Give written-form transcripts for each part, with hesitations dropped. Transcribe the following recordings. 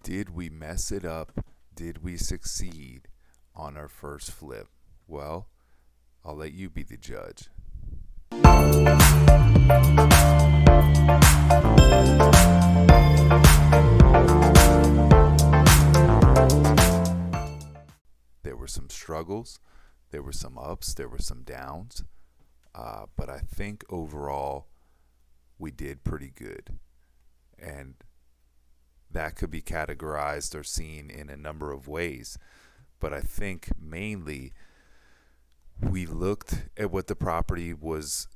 Did we mess it up? Did we succeed on our first flip? Well, I'll let you be the judge. There were some struggles, there were some ups, there were some downs, but I think overall we did pretty good. And that could be categorized or seen in a number of ways. But I think mainly we looked at what the property was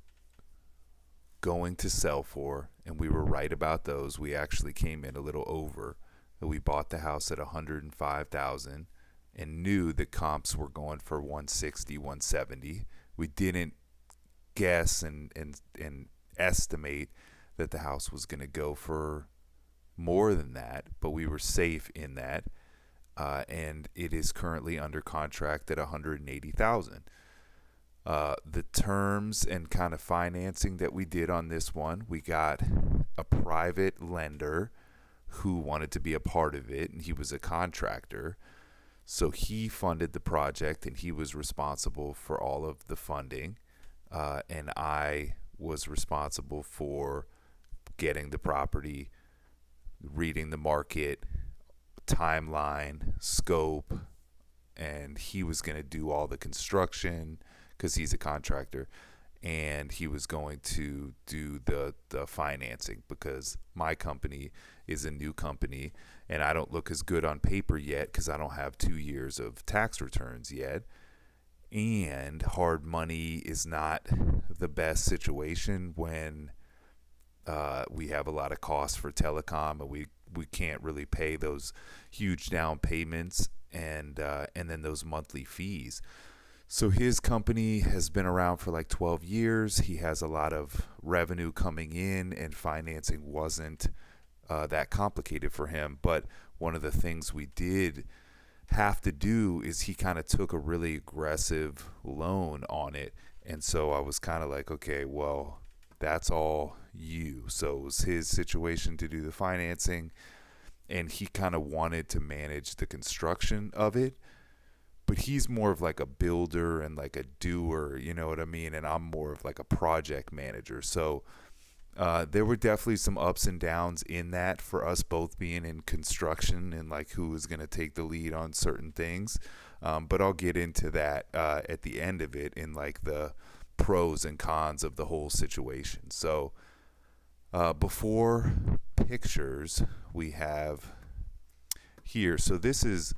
going to sell for, and we were right about those. We actually came in a little over. We bought the house at $105,000 and knew the comps were going for 160, 170. We didn't guess and estimate that the house was going to go for more than that, but we were safe in that. And it is currently under contract at $180,000. The terms and kind of financing that we did on this one, we got a private lender who wanted to be a part of it, and he was a contractor. So he funded the project, and he was responsible for all of the funding. And I was responsible for getting the property, reading the market, timeline, scope, and he was going to do all the construction because he's a contractor, and he was going to do the financing because my company is a new company and I don't look as good on paper yet because I don't have 2 years of tax returns yet, and hard money is not the best situation when we have a lot of costs for telecom, and we can't really pay those huge down payments and then those monthly fees. So his company has been around for like 12 years. He has a lot of revenue coming in, and financing wasn't that complicated for him. But one of the things we did have to do is he kind of took a really aggressive loan on it. And so I was kind of like, okay, well, that's all you. So it was his situation to do the financing, and he kind of wanted to manage the construction of it. But he's more of like a builder and like a doer, you know what I mean? And I'm more of like a project manager. So there were definitely some ups and downs in that for us both being in construction and like who was going to take the lead on certain things. But I'll get into that at the end of it in like the pros and cons of the whole situation. So before pictures, we have here. So this is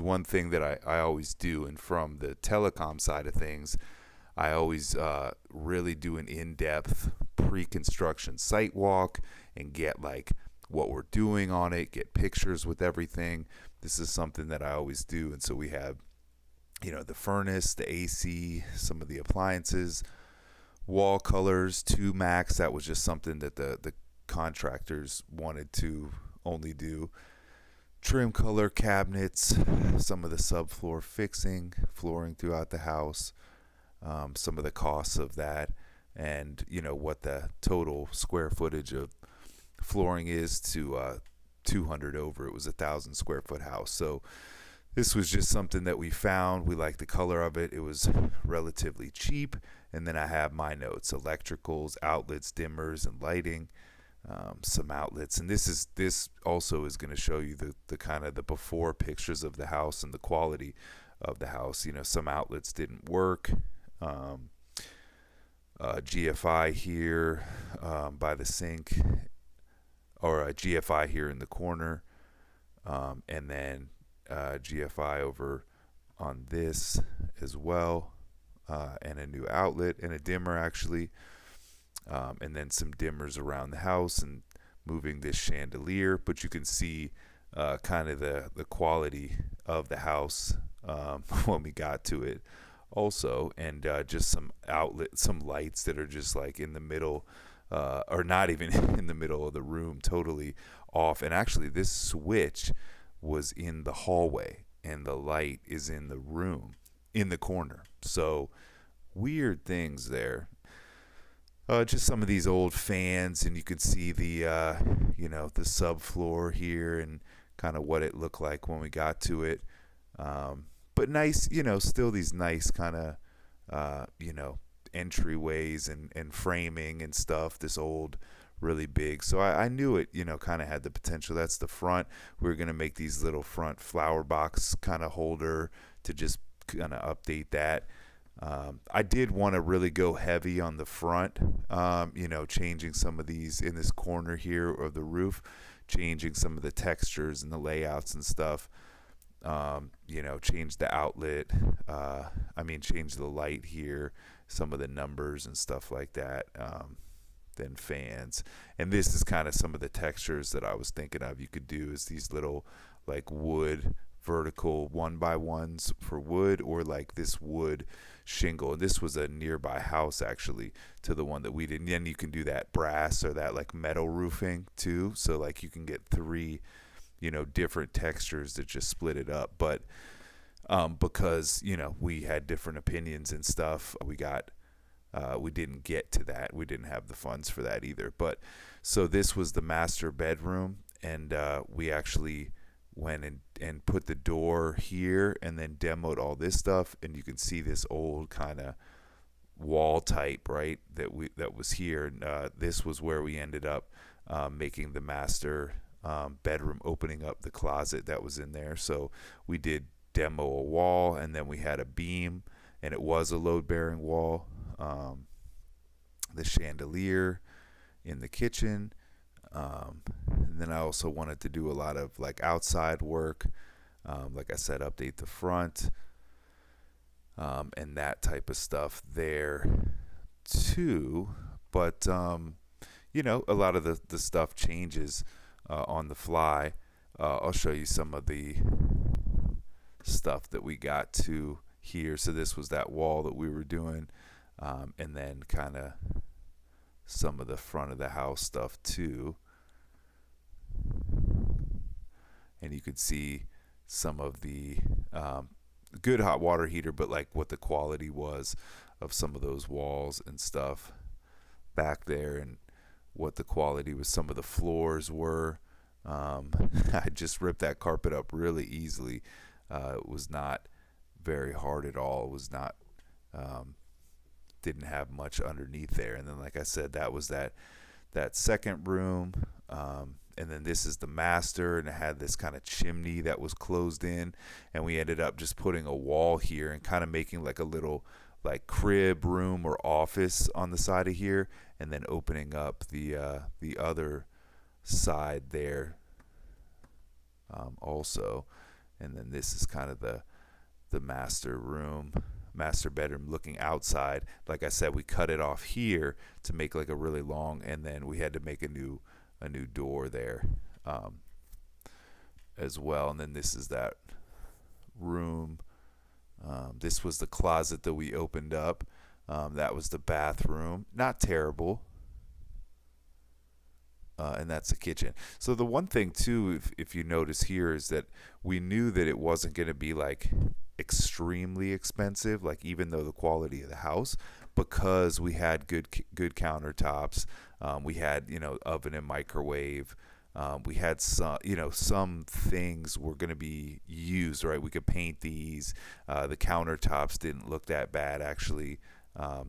one thing that I always do. And from the telecom side of things, I always really do an in-depth pre-construction site walk and get like what we're doing on it, get pictures with everything. This is something that I always do. And so we have, the furnace, the AC, some of the appliances, wall colors, 2 max. That was just something that the contractors wanted to only do. Trim color cabinets, some of the subfloor fixing, flooring throughout the house, some of the costs of that, and what the total square footage of flooring is to 200 over. It was 1,000 square foot house. So this was just something that we found. We liked the color of it. It was relatively cheap. And then I have my notes: electricals, outlets, dimmers, and lighting. Some outlets, and this also is going to show you the kind of the before pictures of the house and the quality of the house. Some outlets didn't work. GFI here by the sink, or a GFI here in the corner, and then GFI over on this as well, and a new outlet and a dimmer actually. And then some dimmers around the house and moving this chandelier. But you can see kind of the quality of the house when we got to it also. And just some some lights that are just like in the middle, or not even in the middle of the room, totally off. And actually this switch was in the hallway and the light is in the room in the corner. So weird things there. Just some of these old fans, and you can see the the subfloor here, and kind of what it looked like when we got to it. But nice, still these nice kind of, entryways and framing and stuff. This old, really big. So I knew it, kind of had the potential. That's the front. We were going to make these little front flower box kind of holder to just kind of update that. I did want to really go heavy on the front, changing some of these in this corner here of the roof, changing some of the textures and the layouts and stuff. Change the outlet, change the light here, some of the numbers and stuff like that, then fans. And this is kind of some of the textures that I was thinking of. You could do is these little like wood vertical 1x1s for wood, or like this wood shingle. And this was a nearby house actually to the one that we did. And then you can do that brass or that like metal roofing too. So like you can get 3 different textures that just split it up. But because we had different opinions and stuff, we didn't get to that. We didn't have the funds for that either. But so this was the master bedroom, and we actually went and put the door here and then demoed all this stuff. And you can see this old kind of wall type, right, that was here. And this was where we ended up making the master bedroom, opening up the closet that was in there. So we did demo a wall, and then we had a beam, and it was a load-bearing wall. The chandelier in the kitchen, and then I also wanted to do a lot of like outside work, like I said, update the front, and that type of stuff there too. But a lot of the stuff changes on the fly. I'll show you some of the stuff that we got to here. So this was that wall that we were doing, and then kind of some of the front of the house stuff too. And you could see some of the good hot water heater, but like what the quality was of some of those walls and stuff back there, and what the quality was. Some of the floors were. I just ripped that carpet up really easily. It was not very hard at all. It was not, didn't have much underneath there. And then, like I said, that was that second room. And then this is the master, and it had this kind of chimney that was closed in. And we ended up just putting a wall here and kind of making like a little like crib room or office on the side of here, and then opening up the other side there also. And then this is kind of the master bedroom looking outside. Like I said, we cut it off here to make like a really long, and then we had to make a new door there as well. And then this is that room. This was the closet that we opened up. That was the bathroom. Not terrible. And that's the kitchen. So the one thing too, if you notice here, is that we knew that it wasn't going to be like extremely expensive, like even though the quality of the house, because we had good countertops. We had oven and microwave. We had some things were going to be used, right? We could paint these. The countertops didn't look that bad actually,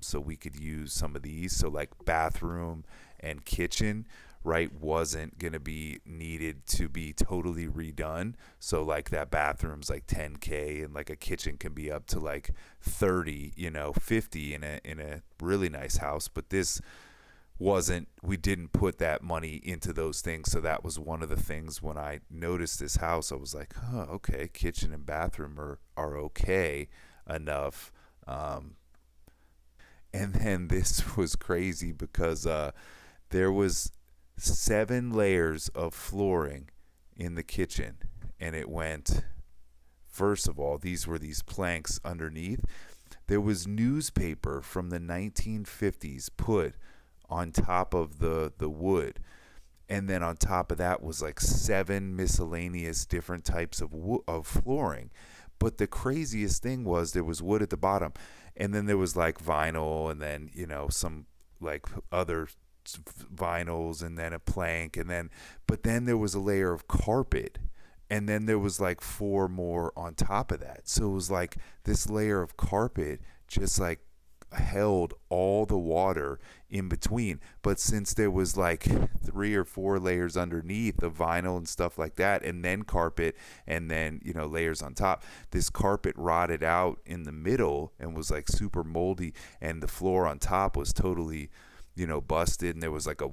so we could use some of these. So like bathroom and kitchen, right, wasn't going to be needed to be totally redone. So like that bathroom's like $10K, and like a kitchen can be up to like 30, 50 in a really nice house. But this wasn't, we didn't put that money into those things. So that was one of the things when I noticed this house, I was like, okay, kitchen and bathroom are okay enough. And then this was crazy because there was 7 layers of flooring in the kitchen, and it went, first of all, these were these planks underneath. There was newspaper from the 1950s put on top of the wood, and then on top of that was like 7 miscellaneous different types of flooring. But the craziest thing was there was wood at the bottom, and then there was like vinyl, and then some like other vinyls, and then a plank, but then there was a layer of carpet and then there was like 4 more on top of that. So it was like this layer of carpet just like held all the water in between. But since there was like 3 or 4 layers underneath of vinyl and stuff like that, and then carpet, and then, you know, layers on top, this carpet rotted out in the middle and was like super moldy, and the floor on top was totally, you know, busted, and there was like a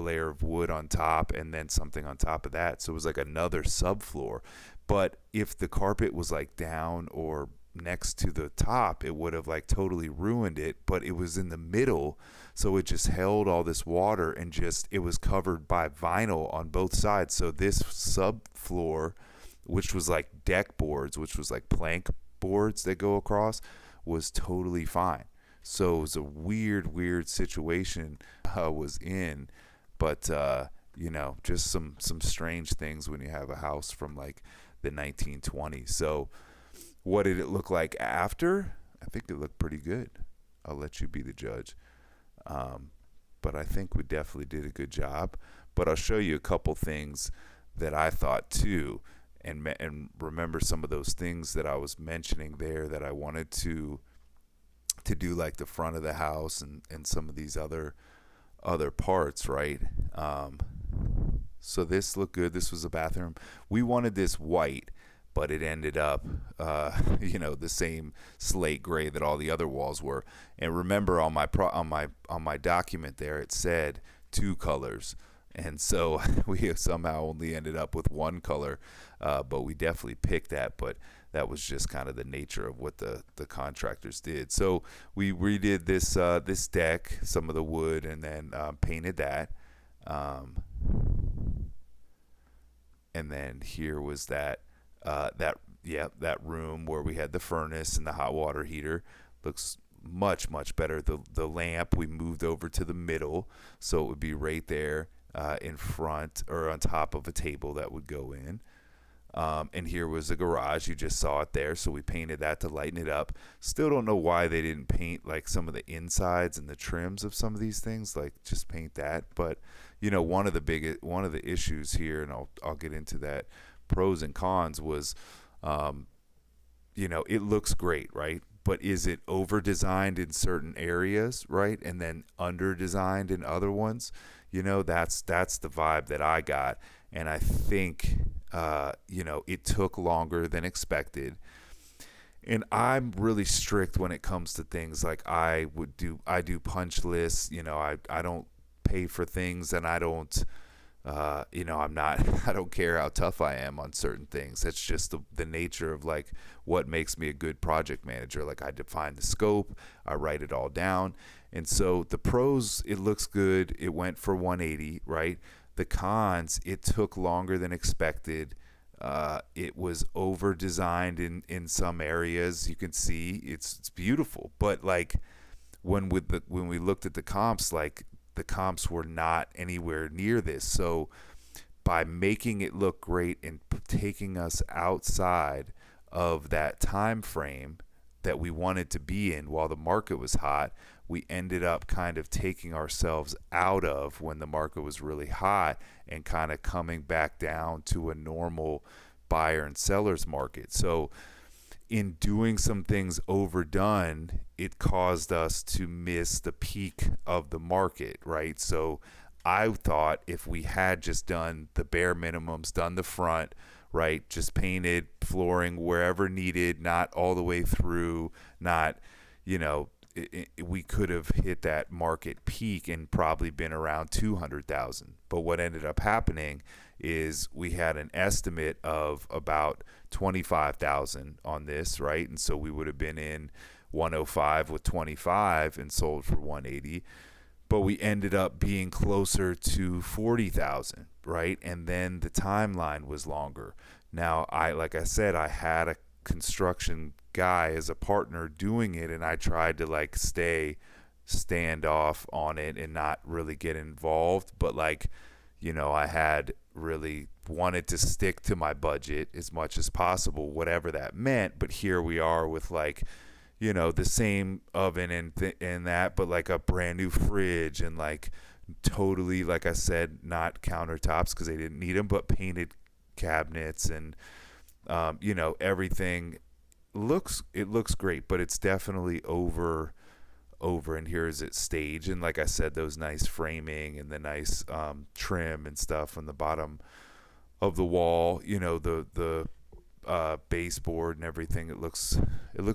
layer of wood on top, and then something on top of that. So it was like another subfloor. But if the carpet was like down or next to the top, it would have like totally ruined it. But it was in the middle, so it just held all this water, and just it was covered by vinyl on both sides. So this subfloor, which was like deck boards, which was like plank boards that go across, was totally fine. So it was a weird situation I was in. But you know, just some strange things when you have a house from like the 1920s. So what did it look like after? I think it looked pretty good. I'll let you be the judge. But I think we definitely did a good job. But I'll show you a couple things that I thought too, and remember some of those things that I was mentioning there that I wanted to do, like the front of the house and some of these other parts, right? So this looked good. This was a bathroom. We wanted this white, but it ended up, you know, the same slate gray that all the other walls were. And remember, on my document there, it said 2 colors, and so we have somehow only ended up with 1 color, but we definitely picked that. But that was just kind of the nature of what the contractors did. So we redid this deck, some of the wood, and then painted that. And then here was that room where we had the furnace and the hot water heater. Looks much better. The lamp we moved over to the middle, so it would be right there in front or on top of a table that would go in. And here was the garage. You just saw it there, so we painted that to lighten it up. Still don't know why they didn't paint like some of the insides and the trims of some of these things. Like, just paint that. But you know, one of the issues here, and I'll get into that, pros and cons, was you know, it looks great, right? But is it over designed in certain areas, right? And then under designed in other ones? You know, that's the vibe that I got. And I think you know, it took longer than expected. And I'm really strict when it comes to things. Like I do punch lists. You know, I don't pay for things, and I don't you know, I don't care how tough I am on certain things. That's just the nature of like what makes me a good project manager. Like, I define the scope, I write it all down. And so the pros, it looks good. It went for 180, right? The cons, it took longer than expected. It was over designed in some areas. You can see it's beautiful, but like when we looked at the comps, like the comps were not anywhere near this. So by making it look great and taking us outside of that time frame that we wanted to be in while the market was hot, we ended up kind of taking ourselves out of when the market was really hot and kind of coming back down to a normal buyer and seller's market. So in doing some things overdone, it caused us to miss the peak of the market, right? So I thought if we had just done the bare minimums, done the front, right, just painted flooring wherever needed, not all the way through, not, you know, we could have hit that market peak and probably been around 200,000. But what ended up happening is we had an estimate of about 25,000 on this, right? And so we would have been in 105 with 25 and sold for 180. But we ended up being closer to 40,000, right? And then the timeline was longer. Now, like I said, I had a construction guy as a partner doing it, and I tried to like stand off on it and not really get involved. But like, you know, I had really wanted to stick to my budget as much as possible, whatever that meant. But here we are with like, you know, the same oven and that, but like a brand new fridge and like totally, like I said, not countertops because they didn't need them, but painted cabinets and everything looks great, but it's definitely over. And here's its stage, and like I said, those nice framing and the nice trim and stuff on the bottom of the wall, the baseboard and everything. It looks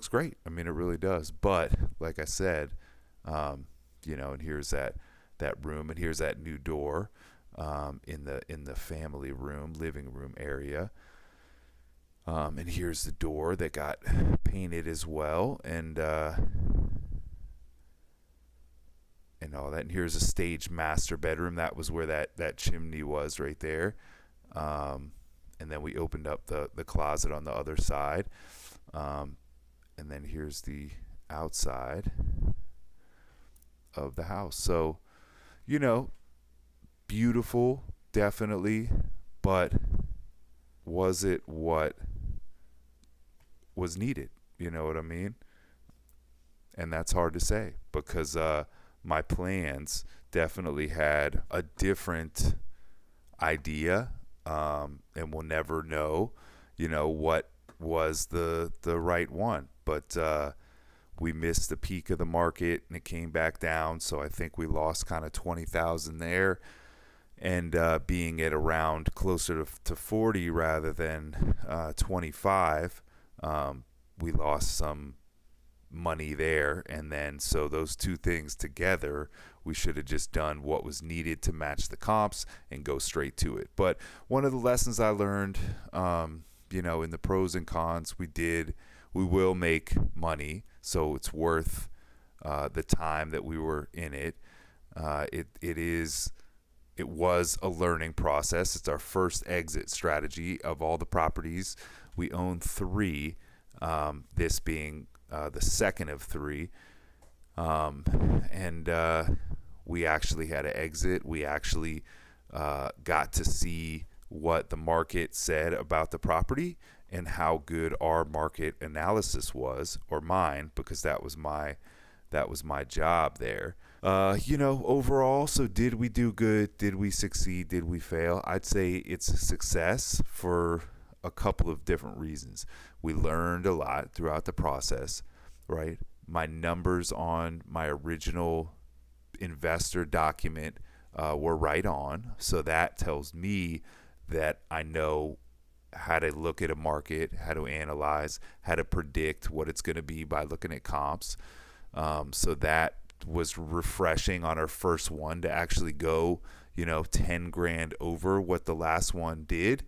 great. I mean, it really does. But like I said, and here's that room, and here's that new door in the family room, living room area. And here's the door that got painted as well, and all that. And here's a stage master bedroom. That was where that chimney was, right there. And then we opened up the closet on the other side. And then here's the outside of the house. So, beautiful, definitely, but was it what was needed? You know what I mean? And that's hard to say, because my plans definitely had a different idea, and we'll never know, what was the right one. But we missed the peak of the market, and it came back down. So I think we lost kind of 20,000 there, and being at around closer to 40 rather than 25, we lost some money there. And then so those two things together, we should have just done what was needed to match the comps and go straight to it. But one of the lessons I learned, in the pros and cons, we will make money, so it's worth the time that we were in it. It was a learning process. It's our first exit strategy of all the properties. We own 3, this being the second of 3. And we actually had to exit. We actually got to see what the market said about the property and how good our market analysis was, or mine, because that was my job there. Overall, so did we do good? Did we succeed? Did we fail? I'd say it's a success for a couple of different reasons. We learned a lot throughout the process, right? My numbers on my original investor document were right on. So that tells me that I know how to look at a market, how to analyze, how to predict what it's going to be by looking at comps. So that was refreshing on our first one to actually go, 10 grand over what the last one did,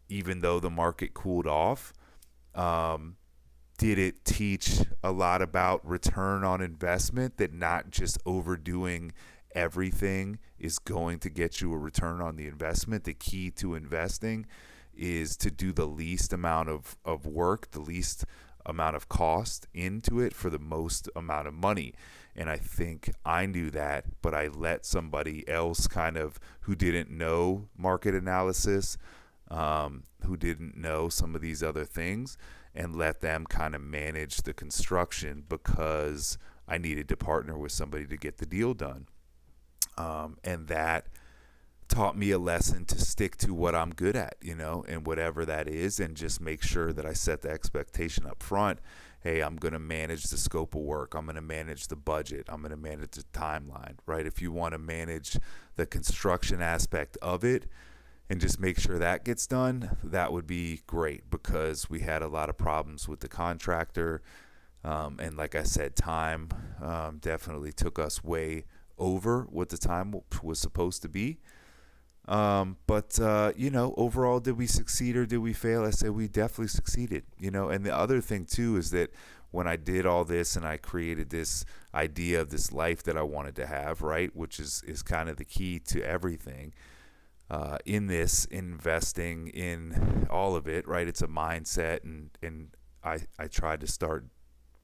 even though the market cooled off. Did it teach a lot about return on investment, that not just overdoing everything is going to get you a return on the investment? The key to investing is to do the least amount of work, the least amount of cost into it for the most amount of money. And I think I knew that, but I let somebody else who didn't know market analysis, who didn't know some of these other things, and let them kind of manage the construction, because I needed to partner with somebody to get the deal done. And that taught me a lesson to stick to what I'm good at, and whatever that is, and just make sure that I set the expectation up front. Hey, I'm going to manage the scope of work. I'm going to manage the budget. I'm going to manage the timeline, right? If you want to manage the construction aspect of it and just make sure that gets done, that would be great, because we had a lot of problems with the contractor. And like I said, time definitely took us way over what the time was supposed to be. But overall, did we succeed or did we fail? I say we definitely succeeded, and the other thing too is that when I did all this and I created this idea of this life that I wanted to have, right, which is kind of the key to everything, in this investing in all of it, right? It's a mindset, and I tried to start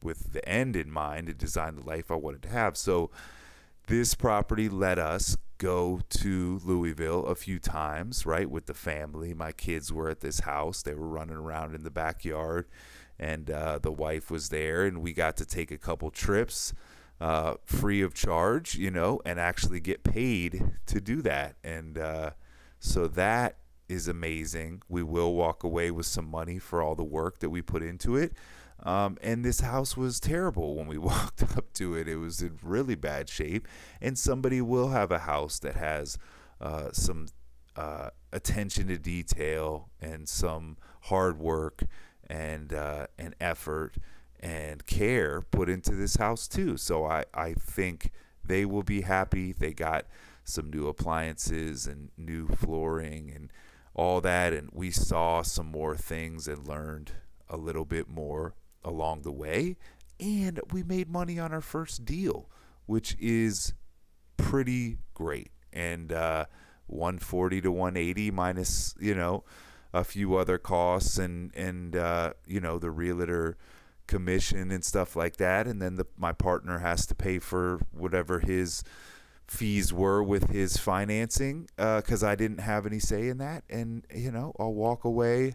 with the end in mind and design the life I wanted to have. So this property let us go to Louisville a few times, right, with the family. My kids were at this house. They were running around in the backyard, and the wife was there, and we got to take a couple trips free of charge, and actually get paid to do that. And so that is amazing. We will walk away with some money for all the work that we put into it. And this house was terrible when we walked up to it. It was in really bad shape. And somebody will have a house that has some attention to detail and some hard work and effort and care put into this house too. So I think they will be happy. They got some new appliances and new flooring and all that. And we saw some more things and learned a little bit more along the way. And we made money on our first deal, which is pretty great. And 140 to 180 minus, a few other costs and the realtor commission and stuff like that. And then my partner has to pay for whatever his fees were with his financing, because I didn't have any say in that. And, I'll walk away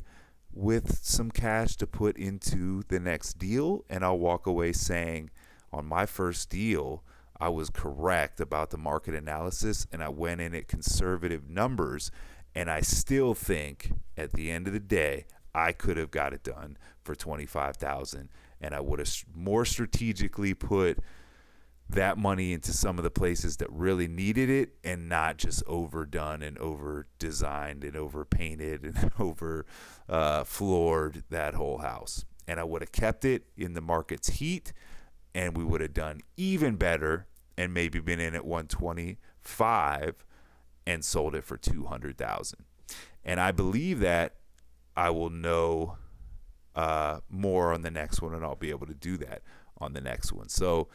with some cash to put into the next deal. And I'll walk away saying on my first deal, I was correct about the market analysis and I went in at conservative numbers. And I still think at the end of the day, I could have got it done for $25,000, and I would have more strategically put that money into some of the places that really needed it and not just overdone and over designed and over painted and over floored that whole house. And I would have kept it in the market's heat, and we would have done even better and maybe been in at 125 and sold it for $200,000. And I believe that I will know more on the next one, and I'll be able to do that on the next one. So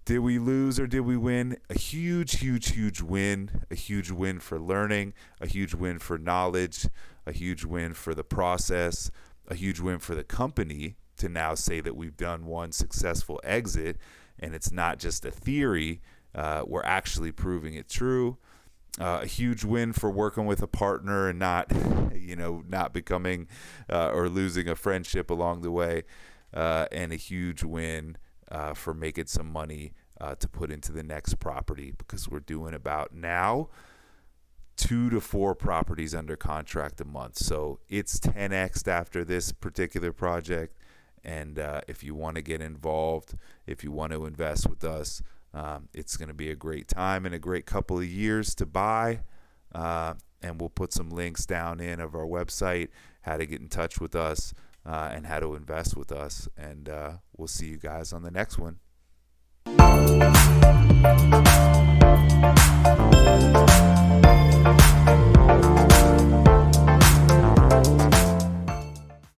did we lose or did we win? A huge, huge, huge win. A huge win for learning, a huge win for knowledge, a huge win for the process, a huge win for the company to now say that we've done one successful exit, and it's not just a theory. We're actually proving it true. A huge win for working with a partner and not becoming or losing a friendship along the way, and a huge win for making some money to put into the next property, because we're doing about now 2 to 4 properties under contract a month. So it's 10x after this particular project. And if you want to get involved, if you want to invest with us, it's going to be a great time and a great couple of years to buy. And we'll put some links down in of our website, how to get in touch with us, and how to invest with us. And we'll see you guys on the next one.